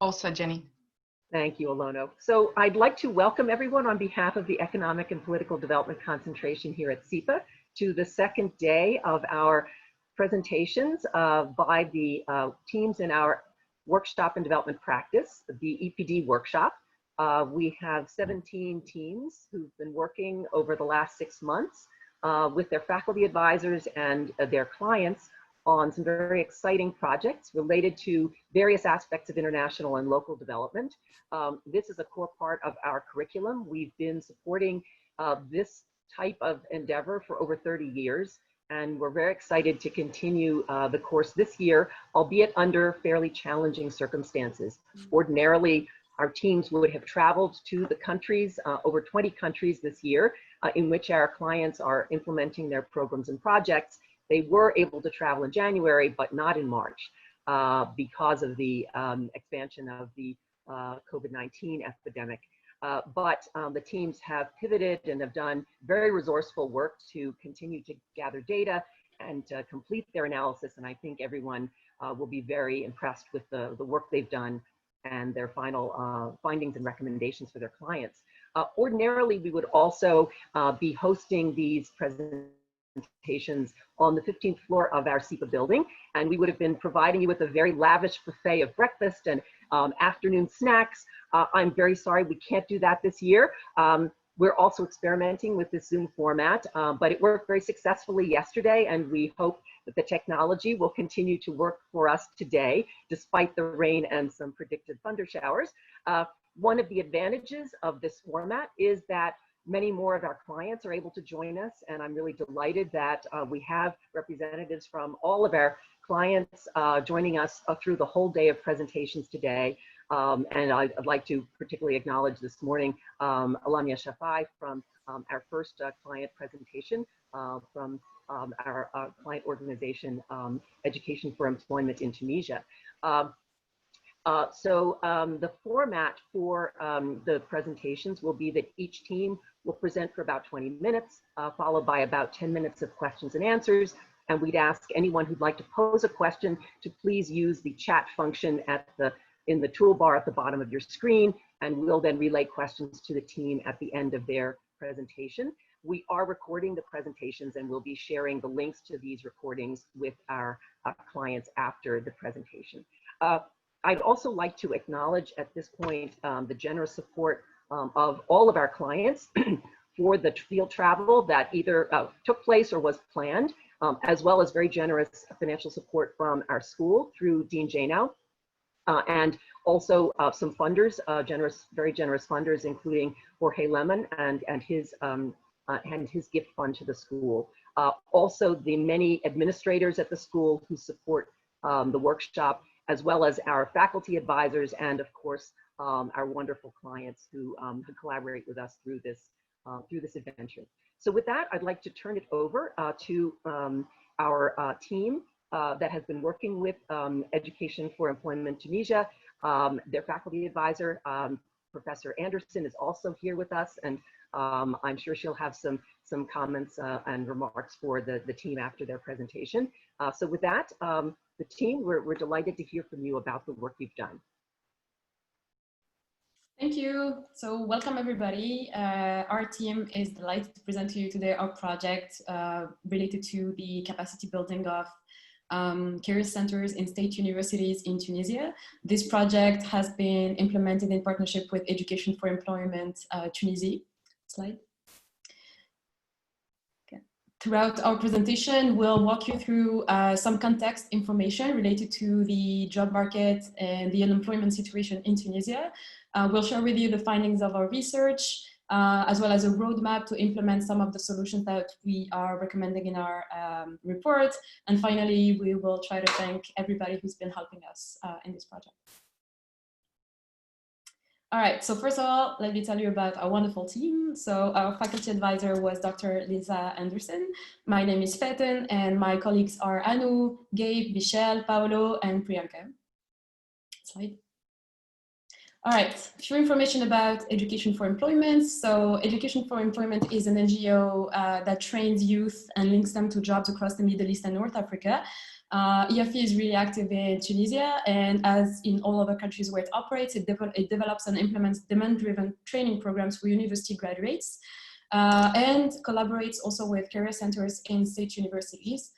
Also, Jenny. Thank you, Alono. So I'd like to welcome everyone on behalf of the Economic and Political Development Concentration here at SIPA to the second day of our presentations by the teams in our workshop and development practice, the EPD workshop. We have 17 teams who've been working over the last 6 months with their faculty advisors and their clients on some very exciting projects related to various aspects of international and local development. This is a core part of our curriculum. We've been supporting this type of endeavor for over 30 years, and we're very excited to continue the course this year, albeit under fairly challenging circumstances. Ordinarily, our teams would have traveled to the countries, over 20 countries this year, in which our clients are implementing their programs and projects. They were able to travel in January, but not in March because of the expansion of the COVID-19 epidemic. But the teams have pivoted and have done very resourceful work to continue to gather data and to complete their analysis. And I think everyone will be very impressed with the work they've done and their final findings and recommendations for their clients. Ordinarily, we would also be hosting these presentations on the 15th floor of our SIPA building, and we would have been providing you with a very lavish buffet of breakfast and afternoon snacks. I'm very sorry we can't do that this year. We're also experimenting with this Zoom format, but it worked very successfully yesterday, and we hope that the technology will continue to work for us today, despite the rain and some predicted thunder showers. One of the advantages of this format is that many more of our clients are able to join us, and I'm really delighted that we have representatives from all of our clients joining us through the whole day of presentations today. And I'd like to particularly acknowledge this morning Alanya Shafai from our first client presentation from our client organization, Education for Employment in Tunisia. The format for the presentations will be that each team will present for about 20 minutes, followed by about 10 minutes of questions and answers. And we'd ask anyone who'd like to pose a question to please use the chat function in the toolbar at the bottom of your screen, and we'll then relay questions to the team at the end of their presentation. We are recording the presentations, and we'll be sharing the links to these recordings with our clients after the presentation. I'd also like to acknowledge at this point the generous support of all of our clients for the field travel that either took place or was planned, as well as very generous financial support from our school through Dean Janow, and also some funders, very generous funders, including Jorge Lemon and his gift fund to the school. Also, the many administrators at the school who support the workshop, as well as our faculty advisors, and of course, our wonderful clients who collaborate with us through this adventure. So with that, I'd like to turn it over to our team that has been working with Education for Employment Tunisia. Their faculty advisor, Professor Anderson, is also here with us, and I'm sure she'll have some comments and remarks for the team after their presentation. So with that, the team, we're delighted to hear from you about the work you've done. Thank you. So welcome everybody. Our team is delighted to present to you today our project related to the capacity building of career centers in state universities in Tunisia. This project has been implemented in partnership with Education for Employment Tunisie. Slide. Okay. Throughout our presentation, we'll walk you through some context information related to the job market and the unemployment situation in Tunisia. We'll share with you the findings of our research, as well as a roadmap to implement some of the solutions that we are recommending in our report. And finally, we will try to thank everybody who's been helping us in this project. All right, so first of all, let me tell you about our wonderful team. So our faculty advisor was Dr. Lisa Anderson. My name is Fatène, and my colleagues are Anu, Gabe, Michelle, Paulo, and Priyanka. Slide. All right, a few information about Education for Employment. So Education for Employment is an NGO that trains youth and links them to jobs across the Middle East and North Africa. EFE is really active in Tunisia, and as in all other countries where it operates, it develops and implements demand-driven training programs for university graduates, and collaborates also with career centers in state universities.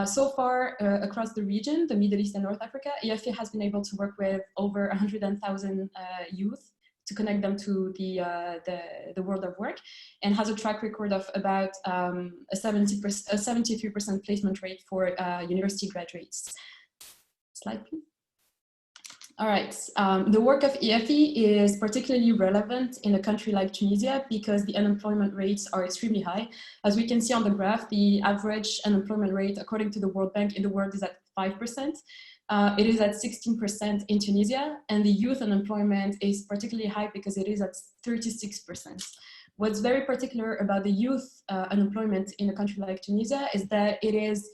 So far, across the region, the Middle East and North Africa, EFE has been able to work with over 100,000 youth to connect them to the world of work, and has a track record of about a 73% placement rate for university graduates. Slide, please. All right, the work of EFE is particularly relevant in a country like Tunisia because the unemployment rates are extremely high. As we can see on the graph, the average unemployment rate, according to the World Bank, in the world is at 5%. It is at 16% in Tunisia, and the youth unemployment is particularly high because it is at 36%. What's very particular about the youth unemployment in a country like Tunisia is that it is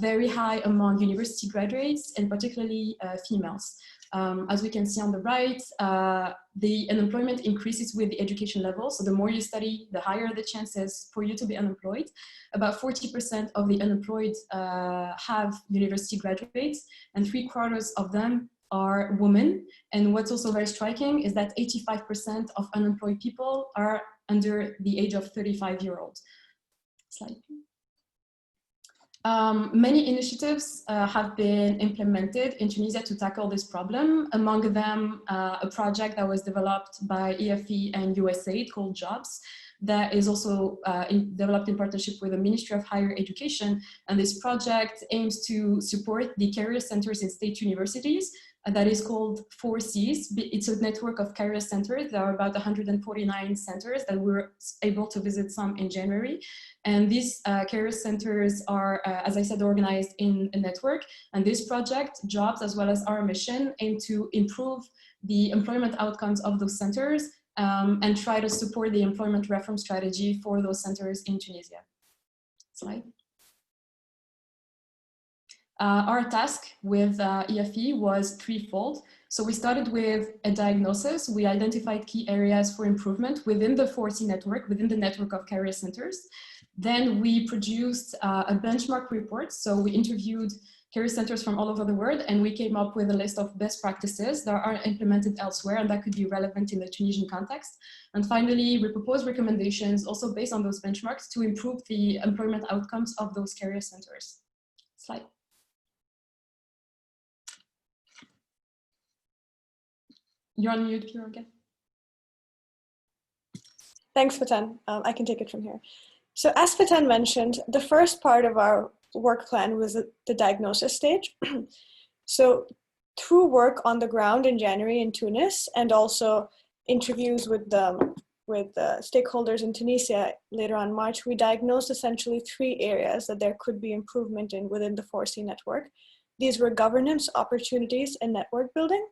very high among university graduates, and particularly females. As we can see on the right, the unemployment increases with the education level. So the more you study, the higher the chances for you to be unemployed. About 40% of the unemployed have university graduates, and 3/4 of them are women. And what's also very striking is that 85% of unemployed people are under the age of 35-year-old. Slide. Many initiatives have been implemented in Tunisia to tackle this problem. Among them, a project that was developed by EFE and USAID called JOBS, that is also developed in partnership with the Ministry of Higher Education. And this project aims to support the career centers in state universities. That is called 4Cs. It's a network of career centers. There are about 149 centers that we were able to visit some in January. And these career centers are, as I said, organized in a network. And this project, JOBS, as well as our mission, aim to improve the employment outcomes of those centers and try to support the employment reform strategy for those centers in Tunisia. Slide. Our task with EFE was threefold. So we started with a diagnosis. We identified key areas for improvement within the 4C network, within the network of career centers. Then we produced a benchmark report. So we interviewed career centers from all over the world, and we came up with a list of best practices that are implemented elsewhere and that could be relevant in the Tunisian context. And finally, we proposed recommendations also based on those benchmarks to improve the employment outcomes of those career centers. Slide. You're on mute, Priyanka. Thanks, Fatène. I can take it from here. So as Fatène mentioned, the first part of our work plan was the diagnosis stage. So through work on the ground in January in Tunis, and also interviews with stakeholders in Tunisia later on March, we diagnosed essentially 3 areas that there could be improvement in within the 4C network. These were governance, opportunities, and network building.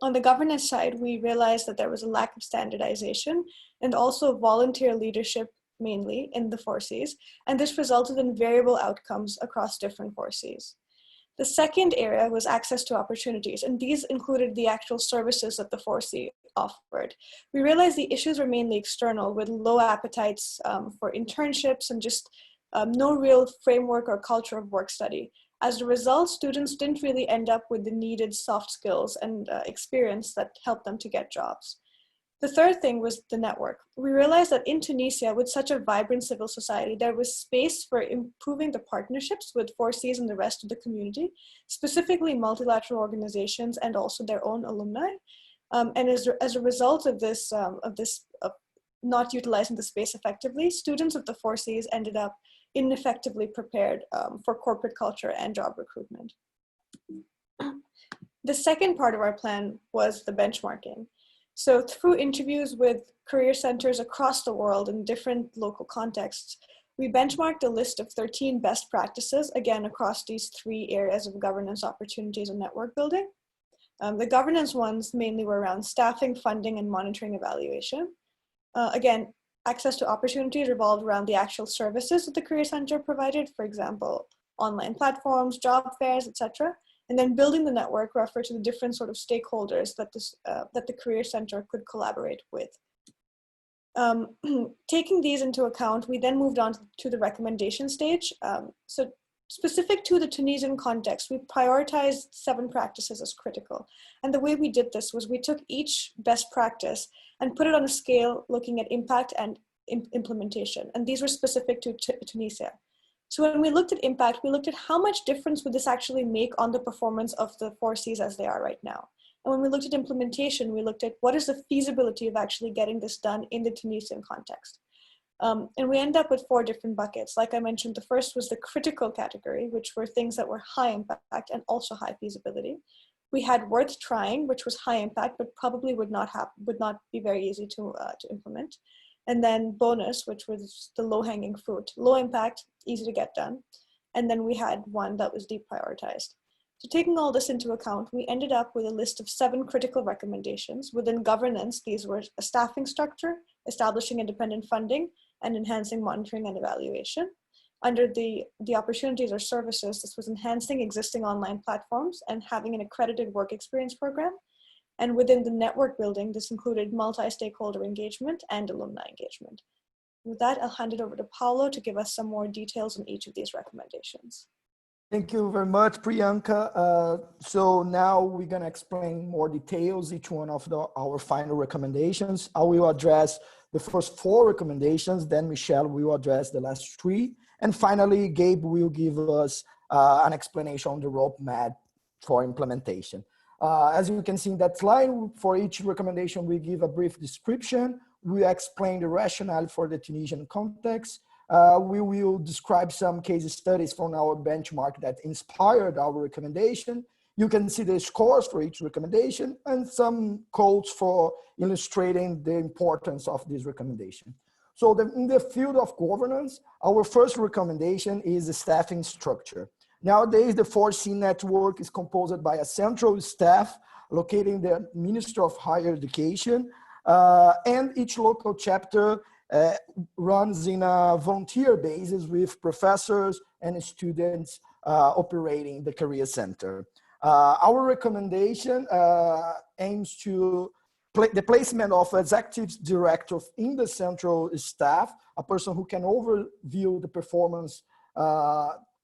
On the governance side, we realized that there was a lack of standardization and also volunteer leadership, mainly in the 4Cs, and this resulted in variable outcomes across different 4Cs. The second area was access to opportunities, and these included the actual services that the 4C offered. We realized the issues were mainly external, with low appetites for internships and just no real framework or culture of work study. As a result, students didn't really end up with the needed soft skills and experience that helped them to get jobs. The third thing was the network. We realized that in Tunisia, with such a vibrant civil society, there was space for improving the partnerships with 4Cs and the rest of the community, specifically multilateral organizations and also their own alumni. And as a result of this, not utilizing the space effectively, students of the 4Cs ended up ineffectively prepared for corporate culture and job recruitment. The second part of our plan was the benchmarking. So through interviews with career centers across the world in different local contexts, we benchmarked a list of 13 best practices, again, across these 3 areas of governance, opportunities, and network building. The governance ones mainly were around staffing, funding, and monitoring evaluation. Again, access to opportunities revolved around the actual services that the career center provided, for example, online platforms, job fairs, etc. And then building the network referred to the different sort of stakeholders that the career center could collaborate with. Taking these into account, we then moved on to the recommendation stage. So specific to the Tunisian context, we prioritized 7 practices as critical. And the way we did this was we took each best practice and put it on a scale looking at impact and implementation. And these were specific to Tunisia. So when we looked at impact, we looked at how much difference would this actually make on the performance of the 4 Cs as they are right now. And when we looked at implementation, we looked at what is the feasibility of actually getting this done in the Tunisian context. And we end up with 4 different buckets. Like I mentioned, the first was the critical category, which were things that were high impact and also high feasibility. We had worth trying, which was high impact, but probably would not be very easy to implement. And then bonus, which was the low-hanging fruit, low impact, easy to get done. And then we had one that was deprioritized. So taking all this into account, we ended up with a list of 7 critical recommendations. Within governance, these were a staffing structure, establishing independent funding, and enhancing monitoring and evaluation. Under the opportunities or services, this was enhancing existing online platforms and having an accredited work experience program. And within the network building, this included multi-stakeholder engagement and alumni engagement. With that, I'll hand it over to Paulo to give us some more details on each of these recommendations. Thank you very much, Priyanka. So now we're going to explain more details, each one of our final recommendations. I will address the first 4 recommendations, then Michelle will address the last 3. And finally, Gabe will give us an explanation on the roadmap for implementation. As you can see in that slide, for each recommendation, we give a brief description. We explain the rationale for the Tunisian context. We will describe some case studies from our benchmark that inspired our recommendation. You can see the scores for each recommendation and some quotes for illustrating the importance of this recommendation. So in the field of governance, our first recommendation is the staffing structure. Nowadays, the 4C network is composed by a central staff located in the Ministry of Higher Education, and each local chapter runs in a volunteer basis with professors and students operating the career center. Our recommendation aims to the placement of executive director in the central staff, a person who can overview the performance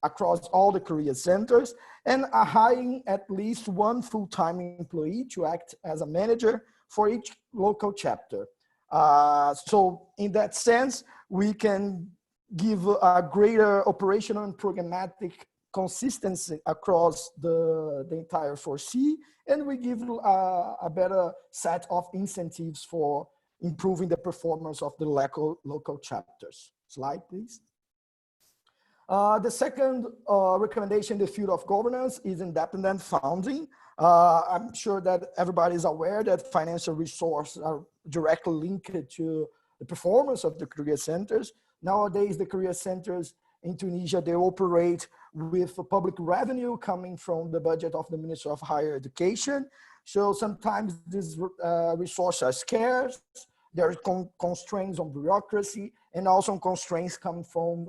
across all the career centers, and hiring at least 1 full-time employee to act as a manager for each local chapter. So in that sense, we can give a greater operational and programmatic consistency across the entire 4C, and we give a better set of incentives for improving the performance of the local chapters. Slide, please. The second recommendation in the field of governance is independent funding. I'm sure that everybody is aware that financial resources are directly linked to the performance of the career centers. Nowadays, the career centers in Tunisia, they operate with public revenue coming from the budget of the Ministry of Higher Education. So sometimes these resources are scarce. There are constraints on bureaucracy and also constraints come from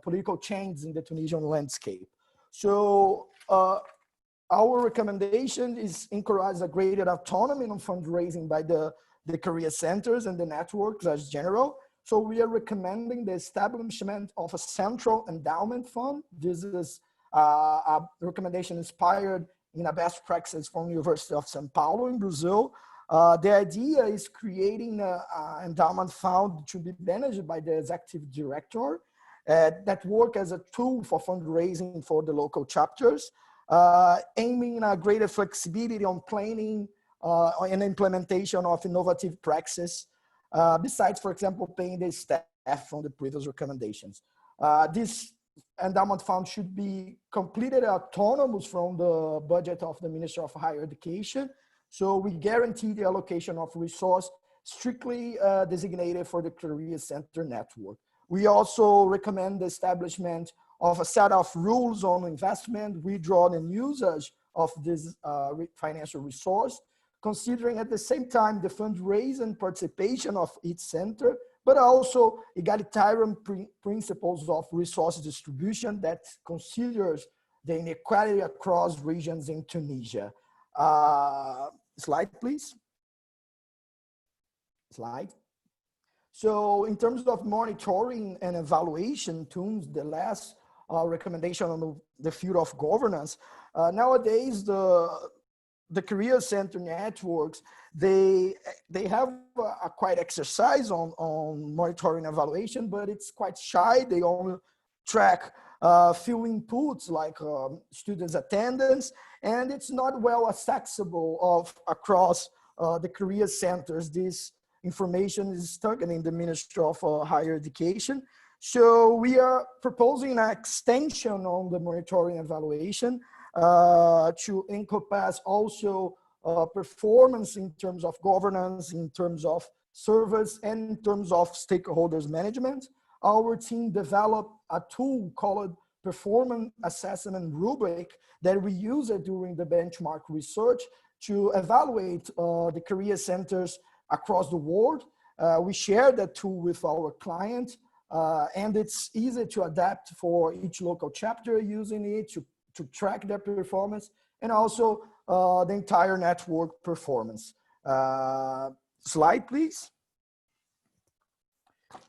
political changes in the Tunisian landscape. So our recommendation is encourage a greater autonomy on fundraising by the career centers and the networks as general. So we are recommending the establishment of a central endowment fund. This is a recommendation inspired in a best practice from University of São Paulo in Brazil. The idea is creating an endowment fund to be managed by the executive director that work as a tool for fundraising for the local chapters, aiming at greater flexibility on planning and implementation of innovative practices, besides, for example, paying the staff from the previous recommendations. This endowment fund should be completely autonomous from the budget of the Ministry of Higher Education. So we guarantee the allocation of resource strictly designated for the career center network. We also recommend the establishment of a set of rules on investment, withdrawal, and usage of this financial resource, considering at the same time the fundraising participation of each center, but also egalitarian principles of resource distribution that considers the inequality across regions in Tunisia. Slide, please. Slide. So in terms of monitoring and evaluation tools, the last recommendation on the field of governance. Nowadays, the career center networks, they have a quite exercise on monitoring evaluation, but it's quite shy. They only track few inputs like students' attendance, and it's not well accessible across the career centers. This information is stuck in the Ministry of Higher Education. So we are proposing an extension on the monitoring evaluation to encompass also performance in terms of governance, in terms of service, and in terms of stakeholders management. Our team developed a tool called Performance Assessment Rubric that we use it during the benchmark research to evaluate the career centers across the world. We share that tool with our client, and it's easy to adapt for each local chapter using it to track their performance, and also the entire network performance. Slide, please.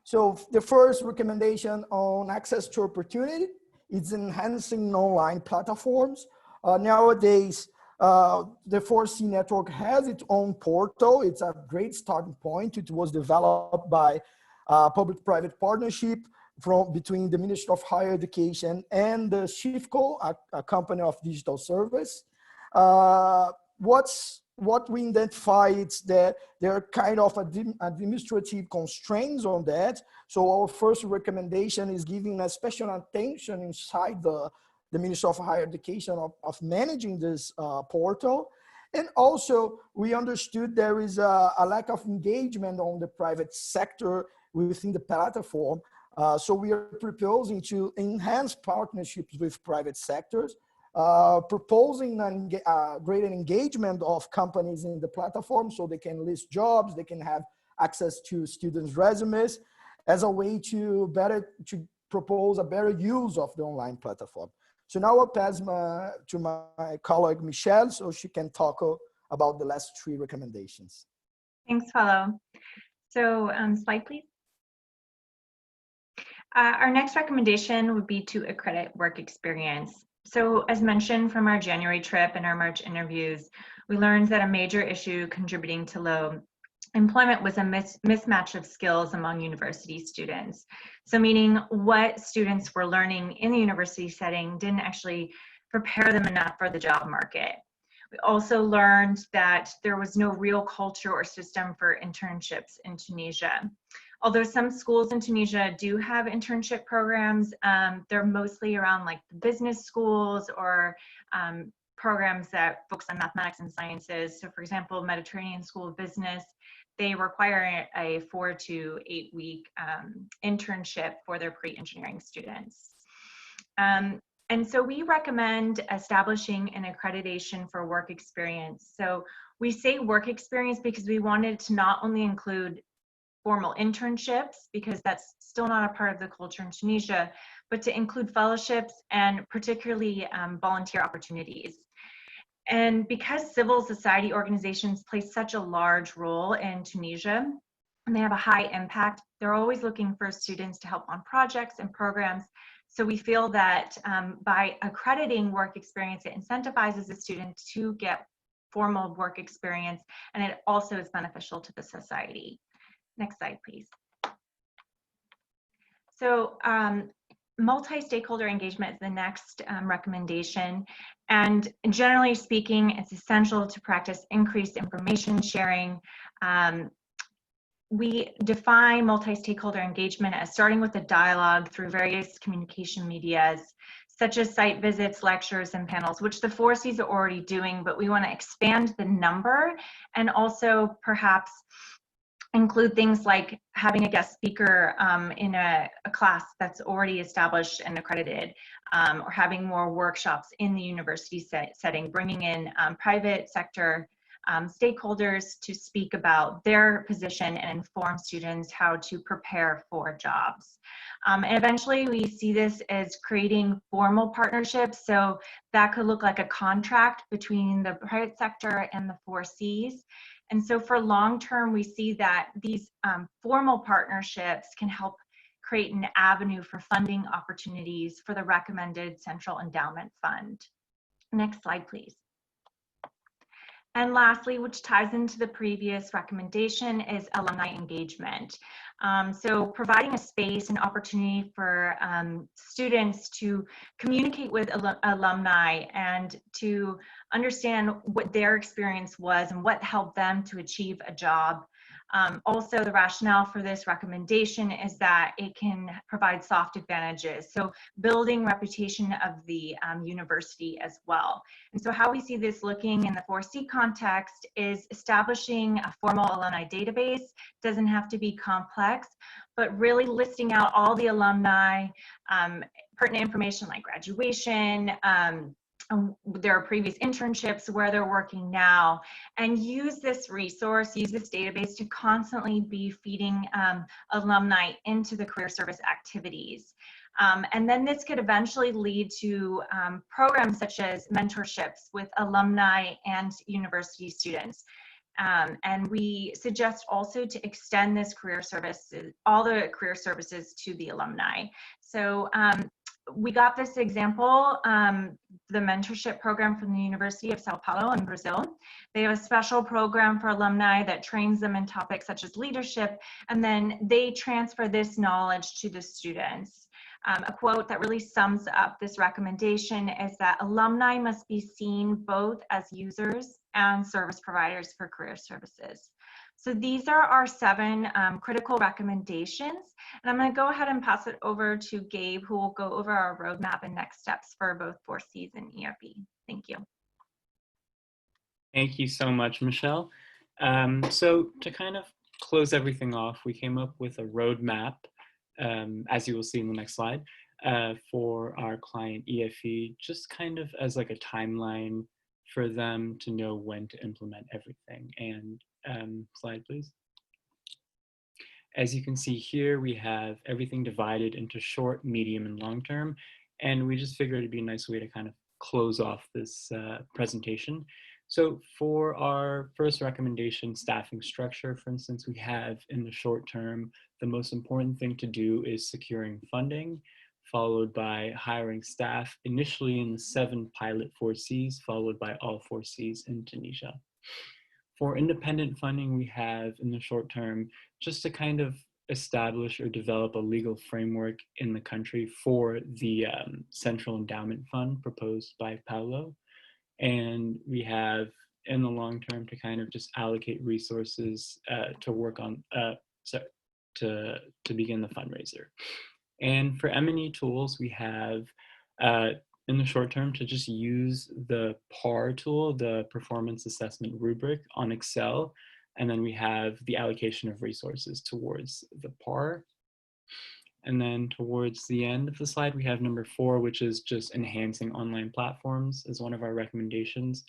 So the first recommendation on access to opportunity is enhancing online platforms. Nowadays, the 4C network has its own portal. It's a great starting point. It was developed by public-private partnership between the Ministry of Higher Education and the SIFCO, a company of digital service. What we identify is that there are kind of administrative constraints on that. So our first recommendation is giving a special attention inside the Ministry of Higher Education of managing this portal. And also we understood there is a lack of engagement on the private sector within the platform. So we are proposing to enhance partnerships with private sectors, proposing greater engagement of companies in the platform so they can list jobs, they can have access to students' resumes as a way to propose a better use of the online platform. So now I'll pass to my colleague Michelle so she can talk about the last three recommendations. Thanks, Paulo. So slide, please. Our next recommendation would be to accredit work experience. So as mentioned from our January trip and our March interviews, we learned that a major issue contributing to low employment was a mismatch of skills among university students. So meaning what students were learning in the university setting didn't actually prepare them enough for the job market. We also learned that there was no real culture or system for internships in Tunisia. Although some schools in Tunisia do have internship programs, they're mostly around like business schools or programs that focus on mathematics and sciences. So for example, Mediterranean School of Business, they require a 4 to 8 week internship for their pre-engineering students. And so we recommend establishing an accreditation for work experience. So we say work experience because we wanted to not only include formal internships, because that's still not a part of the culture in Tunisia, but to include fellowships and particularly volunteer opportunities. And because civil society organizations play such a large role in Tunisia, and they have a high impact, they're always looking for students to help on projects and programs. So we feel that by accrediting work experience, it incentivizes the student to get formal work experience, and it also is beneficial to the society. Next slide, please. So multi-stakeholder engagement is the next recommendation. And generally speaking, it's essential to practice increased information sharing. We define multi-stakeholder engagement as starting with a dialogue through various communication medias, such as site visits, lectures, and panels, which the 4Cs are already doing, but we want to expand the number and also perhaps include things like having a guest speaker in a class that's already established and accredited, or having more workshops in the university setting, bringing in private sector stakeholders to speak about their position and inform students how to prepare for jobs. And eventually we see this as creating formal partnerships. So that could look like a contract between the private sector and the 4Cs. And so for long term, we see that these formal partnerships can help create an avenue for funding opportunities for the recommended Central Endowment Fund. Next slide, please. And lastly, which ties into the previous recommendation, is alumni engagement. So providing a space and opportunity for students to communicate with alumni and to understand what their experience was and what helped them to achieve a job. Also, the rationale for this recommendation is that it can provide soft advantages, so building reputation of the university as well. And so how we see this looking in the 4C context is establishing a formal alumni database. Doesn't have to be complex, but really listing out all the alumni, pertinent information like graduation, their previous internships, where they're working now, and use this resource, use this database to constantly be feeding alumni into the career service activities. And then this could eventually lead to programs such as mentorships with alumni and university students. And we suggest also to extend this career services, all the career services, to the alumni. So we got this example, the mentorship program from the University of Sao Paulo in Brazil. They have a special program for alumni that trains them in topics such as leadership, and then they transfer this knowledge to the students. A quote that really sums up this recommendation is that alumni must be seen both as users and service providers for career services. So these are our 7 critical recommendations. And I'm going to go ahead and pass it over to Gabe, who will go over our roadmap and next steps for both 4Cs and EFE. Thank you. Thank you so much, Michelle. So to kind of close everything off, we came up with a roadmap, as you will see in the next slide, for our client EFE, just kind of as like a timeline for them to know when to implement everything. And slide, please. As you can see here, we have everything divided into short, medium, and long term. And we just figured it'd be a nice way to kind of close off this presentation. So for our first recommendation, staffing structure, for instance, we have in the short term, the most important thing to do is securing funding, followed by hiring staff, initially in the 7 pilot 4Cs, followed by all 4Cs in Tunisia. For independent funding, we have in the short term, just to kind of establish or develop a legal framework in the country for the Central Endowment Fund proposed by Paulo. And we have in the long term to kind of just allocate resources to work on, to begin the fundraiser. And for M&E tools, we have in the short term to just use the PAR tool, the Performance Assessment Rubric on Excel. And then we have the allocation of resources towards the PAR. And then towards the end of the slide, we have number 4, which is just enhancing online platforms as one of our recommendations.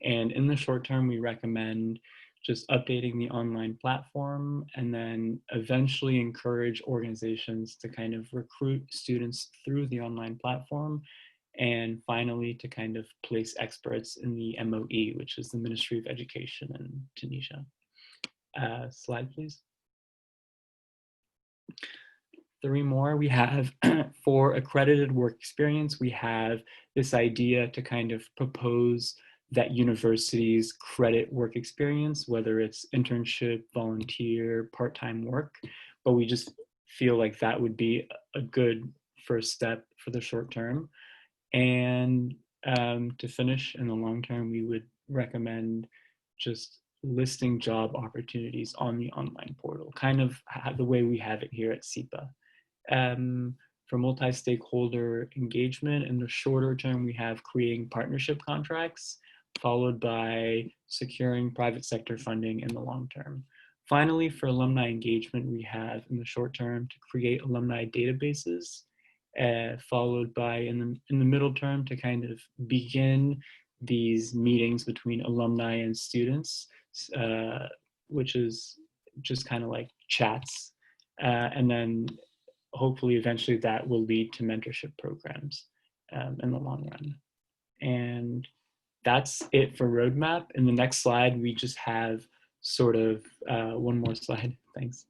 And in the short term, we recommend just updating the online platform and then eventually encourage organizations to kind of recruit students through the online platform. And finally, to kind of place experts in the MOE, which is the Ministry of Education in Tunisia. Slide, please. 3 more. We have for accredited work experience, we have this idea to kind of propose that universities credit work experience, whether it's internship, volunteer, part-time work, but we just feel like that would be a good first step for the short term. And to finish, in the long term, we would recommend just listing job opportunities on the online portal, kind of the way we have it here at SIPA. For multi-stakeholder engagement, in the shorter term, we have creating partnership contracts, followed by securing private sector funding in the long term. Finally, for alumni engagement, we have in the short term to create alumni databases, followed by in the middle term to kind of begin these meetings between alumni and students, which is just kind of like chats. And then hopefully eventually that will lead to mentorship programs in the long run. And that's it for roadmap. In the next slide, we just have sort of one more slide. Thanks.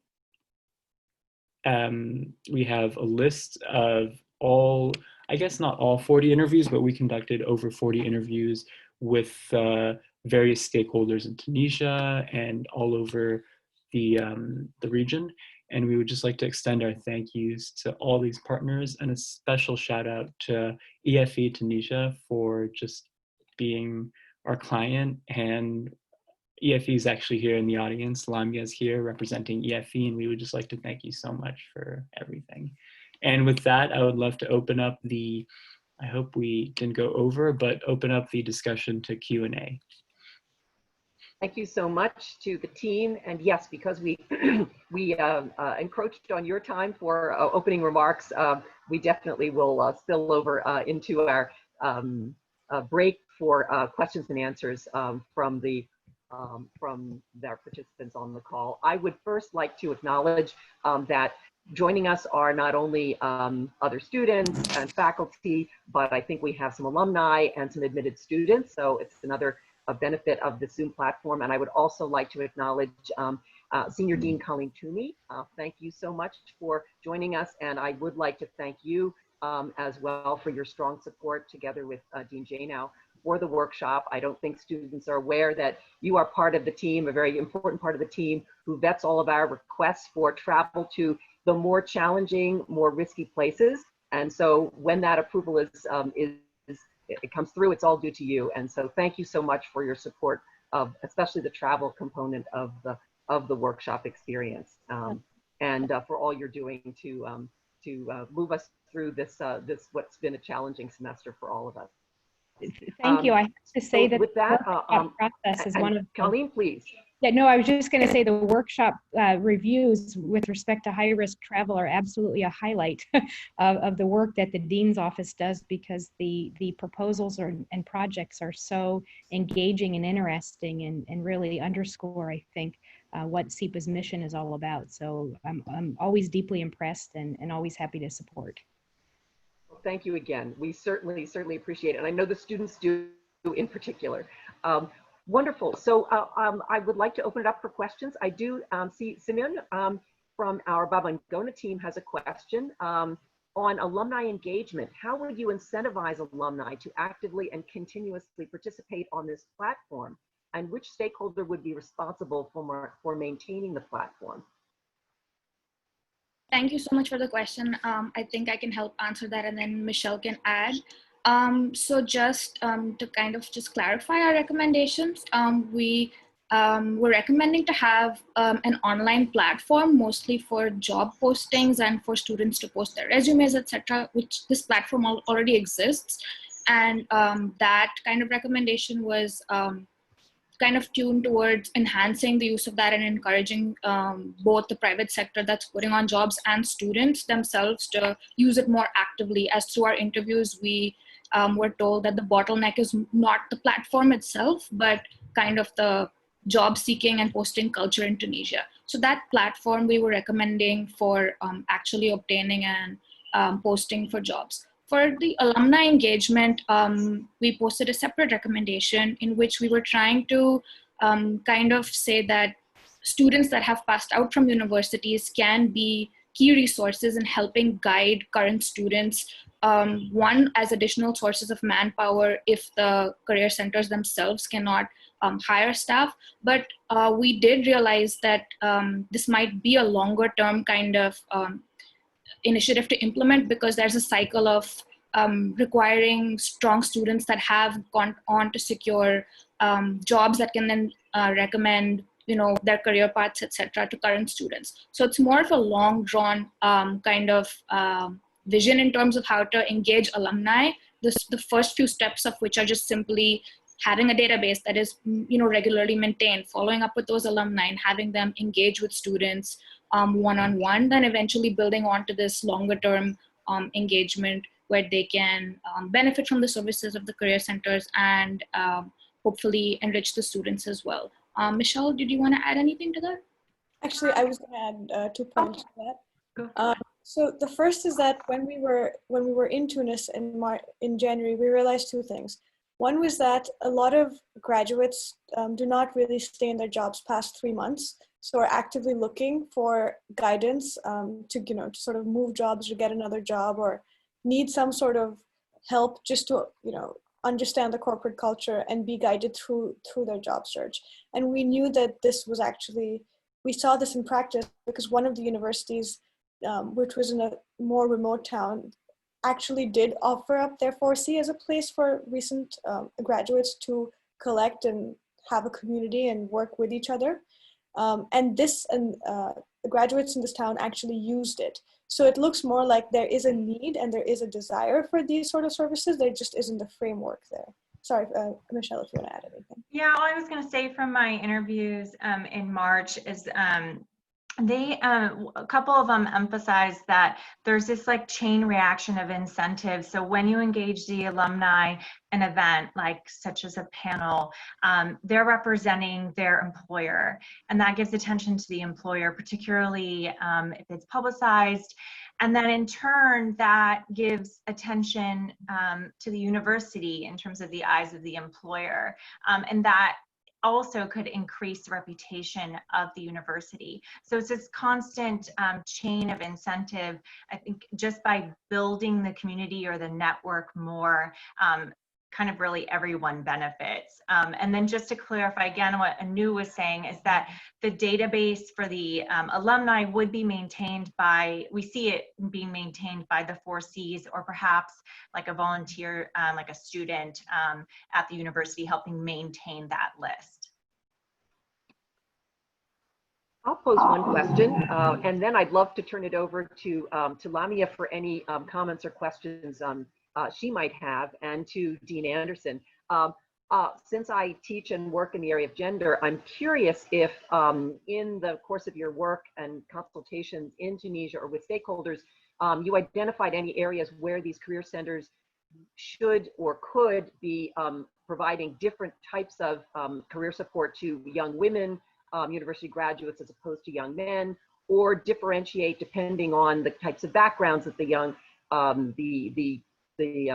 we have a list of all, I guess not all 40 interviews, but we conducted over 40 interviews with various stakeholders in Tunisia and all over the region. And we would just like to extend our thank yous to all these partners, and a special shout out to EFE Tunisia for just being our client. And EFE is actually here in the audience. Lamia is here representing EFE, and we would just like to thank you so much for everything. And with that, I would love to open up the, I hope we didn't go over, but open up the discussion to Q&A. Thank you so much to the team. And yes, because we encroached on your time for opening remarks, we definitely will spill over into our break for questions and answers from their participants on the call. I would first like to acknowledge that joining us are not only other students and faculty, but I think we have some alumni and some admitted students. So it's another benefit of the Zoom platform. And I would also like to acknowledge Senior Dean Colleen Toomey. Thank you so much for joining us. And I would like to thank you as well for your strong support together with Dean Janow for the workshop. I don't think students are aware that you are part of the team, a very important part of the team who vets all of our requests for travel to the more challenging, more risky places. And so when that approval it comes through, it's all due to you. And so thank you so much for your support of especially the travel component of the workshop experience, and for all you're doing to move us through this what's been a challenging semester for all of us. Thank you. I have to say that with that, the process is one of Colleen, please. Yeah, no, I was just going to say the workshop reviews with respect to high-risk travel are absolutely a highlight of the work that the Dean's Office does, because the proposals and projects are so engaging and interesting and really underscore, I think, what SIPA's mission is all about. So I'm always deeply impressed and always happy to support. Well, thank you again. We certainly appreciate it. And I know the students do in particular. Wonderful. So I would like to open it up for questions. I do see Simeon from our Babangona team has a question on alumni engagement. How would you incentivize alumni to actively and continuously participate on this platform? And which stakeholder would be responsible for maintaining the platform? Thank you so much for the question. I think I can help answer that, and then Michelle can add. So just to kind of just clarify our recommendations, we're recommending to have an online platform mostly for job postings and for students to post their resumes, etc., which this platform already exists. And that kind of recommendation was kind of tuned towards enhancing the use of that and encouraging both the private sector that's putting on jobs and students themselves to use it more actively. As through our interviews, we were told that the bottleneck is not the platform itself, but kind of the job seeking and posting culture in Tunisia. So that platform we were recommending for actually obtaining and posting for jobs. For the alumni engagement, we posted a separate recommendation in which we were trying to kind of say that students that have passed out from universities can be key resources in helping guide current students, one, as additional sources of manpower if the career centers themselves cannot hire staff. But we did realize that this might be a longer term kind of initiative to implement, because there's a cycle of requiring strong students that have gone on to secure jobs that can then recommend their career paths, etc., to current students. So it's more of a long drawn kind of vision in terms of how to engage alumni. The first few steps of which are just simply having a database that is regularly maintained, following up with those alumni and having them engage with students one-on-one, then eventually building onto this longer term engagement where they can benefit from the services of the career centers and hopefully enrich the students as well. Michelle, did you want to add anything to that? Actually, I was going to add 2 points to that. So the first is that when we were in Tunis in January, we realized 2 things. One was that a lot of graduates do not really stay in their jobs past 3 months, so are actively looking for guidance to, to sort of move jobs or get another job, or need some sort of help just to, understand the corporate culture and be guided through their job search. And we knew that this was actually, we saw this in practice because one of the universities, which was in a more remote town, actually did offer up their 4C as a place for recent graduates to collect and have a community and work with each other. And the graduates in this town actually used it. So it looks more like there is a need and there is a desire for these sort of services. There just isn't the framework there. Sorry, Michelle, if you want to add anything. Yeah, all I was going to say from my interviews in March is a couple of them emphasized that there's this like chain reaction of incentives. So when you engage the alumni in an event like such as a panel, they're representing their employer, and that gives attention to the employer, particularly if it's publicized. And then in turn, that gives attention to the university in terms of the eyes of the employer, and that also could increase the reputation of the university. So it's this constant chain of incentive. I think just by building the community or the network more, kind of really everyone benefits. And then just to clarify again, what Anu was saying is that the database for the alumni would be maintained by, we see it being maintained by the 4Cs, or perhaps like a volunteer, like a student at the university helping maintain that list. I'll pose one question, and then I'd love to turn it over to Lamia for any comments or questions she might have, and to Dean Anderson. Since I teach and work in the area of gender, I'm curious if in the course of your work and consultations in Tunisia or with stakeholders, you identified any areas where these career centers should or could be providing different types of career support to young women, university graduates as opposed to young men, or differentiate depending on the types of backgrounds that the young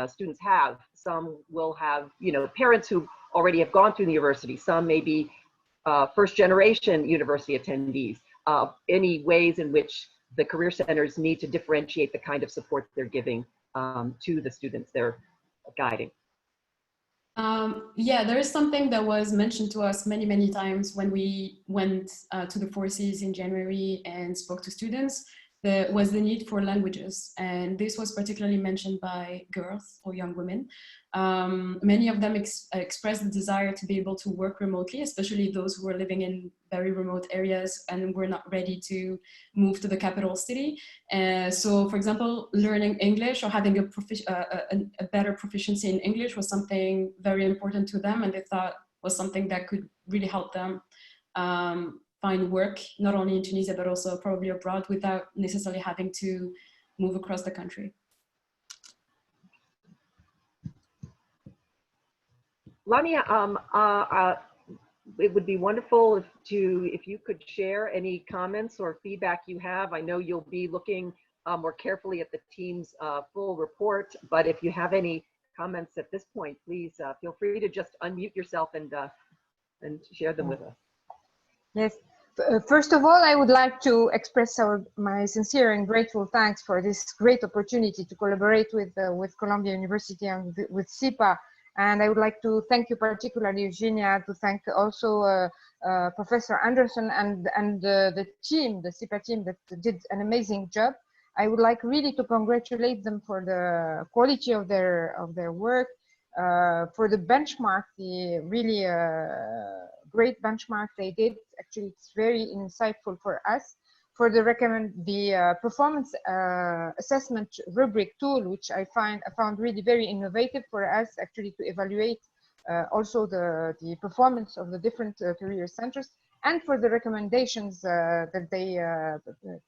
students have. Some will have, parents who already have gone through the university. Some may be first generation university attendees. Any ways in which the career centers need to differentiate the kind of support they're giving to the students they're guiding. Yeah, there is something that was mentioned to us many, many times when we went to the 4Cs in January and spoke to students. There was the need for languages, and this was particularly mentioned by girls or young women. Many of them expressed the desire to be able to work remotely, especially those who were living in very remote areas and were not ready to move to the capital city. So, for example, learning English or having a better proficiency in English was something very important to them, and they thought was something that could really help them find work, not only in Tunisia, but also probably abroad without necessarily having to move across the country. Lamia, it would be wonderful if you could share any comments or feedback you have. I know you'll be looking more carefully at the team's full report, but if you have any comments at this point, please feel free to just unmute yourself and share them with us. Yes. First of all, I would like to express my sincere and grateful thanks for this great opportunity to collaborate with Columbia University and with SIPA. And I would like to thank you particularly, Eugenia, to thank also Professor Anderson and the team, the SIPA team that did an amazing job. I would like really to congratulate them for the quality of their work, for the benchmark, the really great benchmark they did. Actually, it's very insightful for us. For the performance assessment rubric tool, which I found really very innovative for us actually to evaluate also the performance of the different career centers, and for the recommendations that they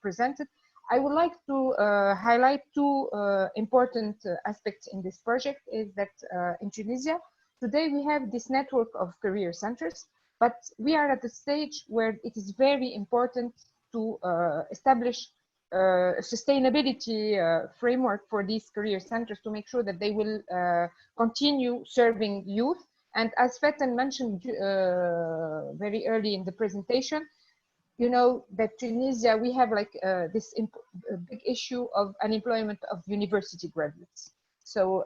presented. I would like to highlight two important aspects in this project. Is that in Tunisia, today we have this network of career centers, but we are at the stage where it is very important to establish sustainability framework for these career centers to make sure that they will continue serving youth. And as Fatène mentioned very early in the presentation, you know that Tunisia, we have like this big issue of unemployment of university graduates. So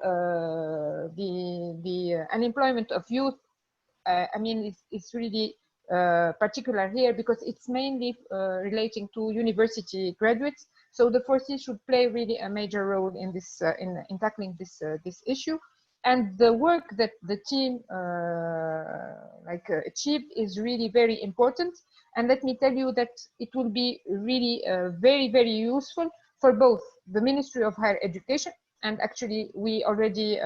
the unemployment of youth, I mean, it's really particular here because it's mainly relating to university graduates. So the 4C should play really a major role in this in tackling this this issue. And the work that the team achieved is really very important. And let me tell you that it will be really very, very useful for both the Ministry of Higher Education, and actually we already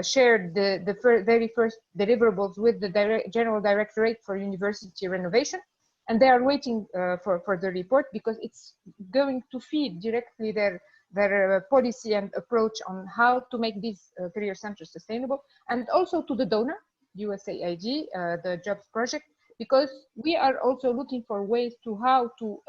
shared the very first deliverables with the General Directorate for University Renovation, and they are waiting for the report because it's going to feed directly their policy and approach on how to make these career centers sustainable, and also to the donor, USAID, the Jobs Project, because we are also looking for ways to how to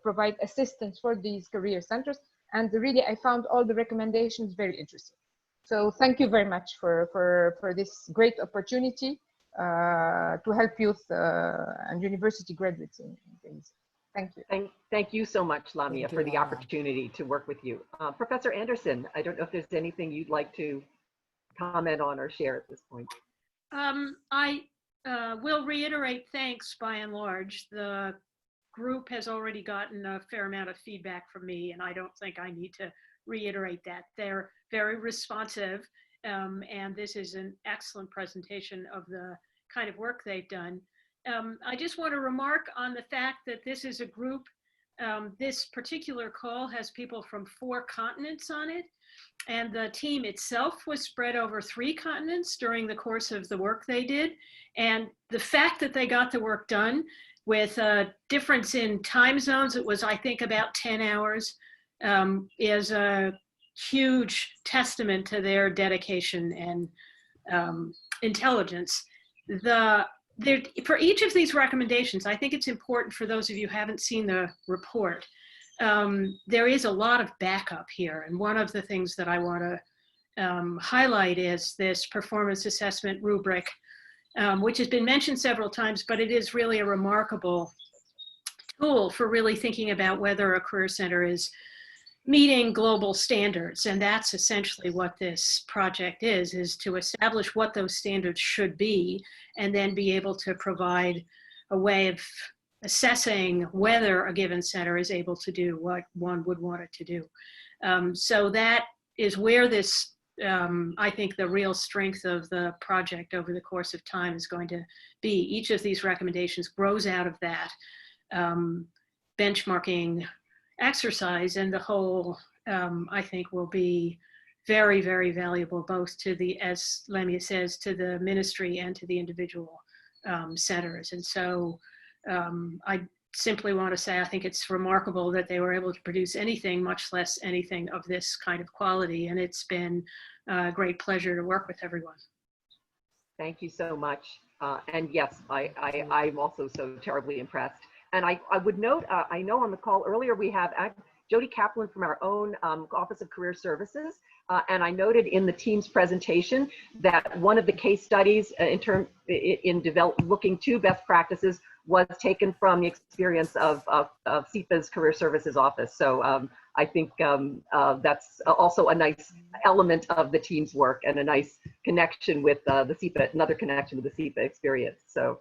provide assistance for these career centers. And really, I found all the recommendations very interesting. So thank you very much for this great opportunity to help youth and university graduates in things. Thank you. Thank you so much, Lamia, for the opportunity to work with you. Professor Anderson, I don't know if there's anything you'd like to comment on or share at this point. I will reiterate thanks by and large. The group has already gotten a fair amount of feedback from me, and I don't think I need to reiterate that. They're very responsive, and this is an excellent presentation of the kind of work they've done. I just want to remark on the fact that this is a group, this particular call has people from 4 continents on it, and the team itself was spread over 3 continents during the course of the work they did. And the fact that they got the work done with a difference in time zones, it was, I think, about 10 hours, is a huge testament to their dedication and intelligence. For each of these recommendations, I think it's important for those of you who haven't seen the report, there is a lot of backup here. And one of the things that I want to highlight is this performance assessment rubric, which has been mentioned several times, but it is really a remarkable tool for really thinking about whether a career center is meeting global standards. And that's essentially what this project is to establish what those standards should be, and then be able to provide a way of assessing whether a given center is able to do what one would want it to do. So that is where this, I think the real strength of the project over the course of time is going to be. Each of these recommendations grows out of that benchmarking exercise, and the whole, I think, will be very, very valuable both to the, as Lamia says, to the ministry and to the individual centers. And so I simply want to say I think it's remarkable that they were able to produce anything, much less anything of this kind of quality. And it's been a great pleasure to work with everyone. Thank you so much. And yes, I'm also so terribly impressed. And I would note, I know on the call earlier we have Jody Kaplan from our own Office of Career Services. And I noted in the team's presentation that one of the case studies looking to best practices was taken from the experience of SIPA's Career Services Office. So I think that's also a nice element of the team's work and a nice connection with the SIPA, another connection with the SIPA experience. So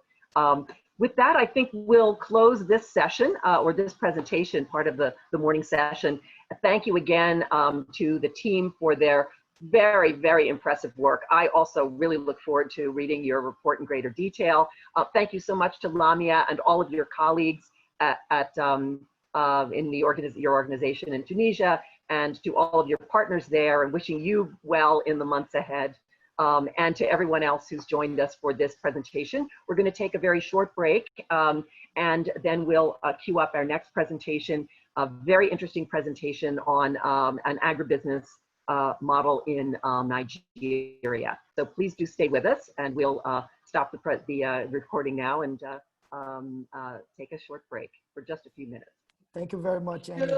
with that, I think we'll close this session or this presentation, part of the morning session. Thank you again to the team for their very, very impressive work. I also really look forward to reading your report in greater detail. Thank you so much to Lamia and all of your colleagues in your organization in Tunisia, and to all of your partners there, and wishing you well in the months ahead. And to everyone else who's joined us for this presentation. We're going to take a very short break, and then we'll queue up our next presentation, a very interesting presentation on an agribusiness model in Nigeria. So please do stay with us, and we'll stop the recording now and take a short break for just a few minutes. Thank you very much, Annie.